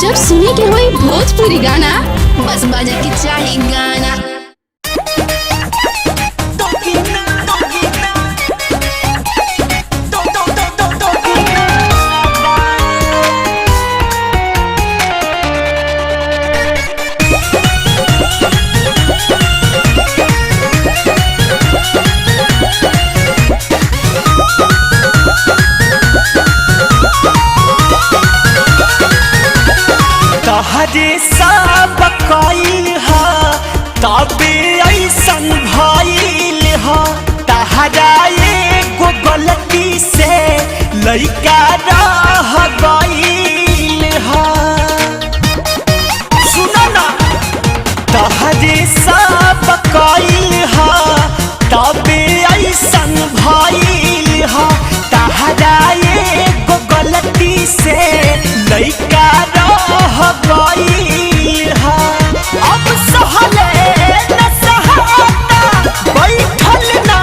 जब सुने के होई भोजपुरी गाना बस बजे के चाही गाना। तहरे सब कइल हा तबे ऐसन भइल हा। तहरा एगो गलती से लइका रह गइल हा। सुनो ना, तहरे सब कइल हा तबे ऐसन भइल हा। तहरा एगो गलती से लइका रह गइल हा। अब सहले न सहाता बैठल ना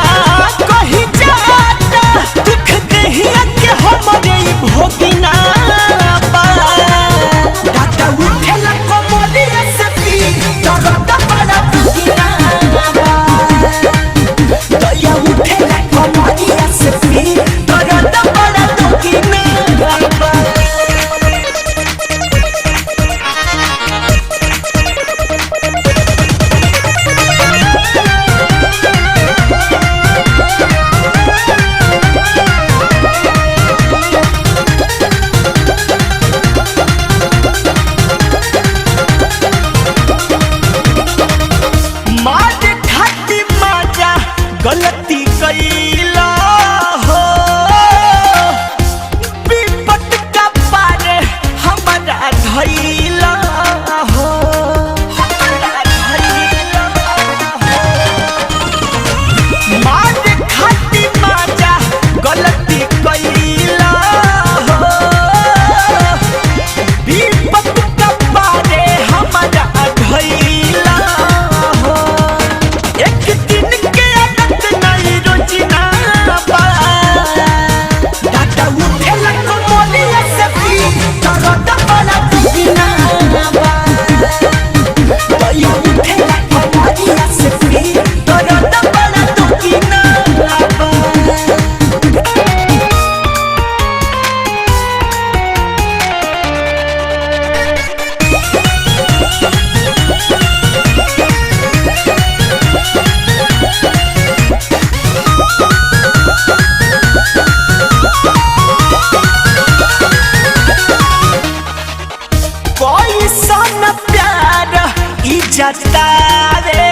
कहीं जाता। दुख देहिया के हमरे भोगिना बा। दादा उठेला कमरिया से पी दर्द बड़ा भोगिना बा। दया उठेला कमरिया से पी दर्द बड़ा भोगिना बा। गलती कइला हो विपत का पारे हमारा धइला हो। हमारा धइला हो मार खाती माजा गलती कइला हो विपत का पारे हमारा धइला हो। एक दिन के दादा उठेला कमरिया से पी दर्द बड़ा भोगिना बा। दया उठेला कमरिया से पी दर्द बड़ा भोगिना बा। कोई सन प्यार इज्जत रे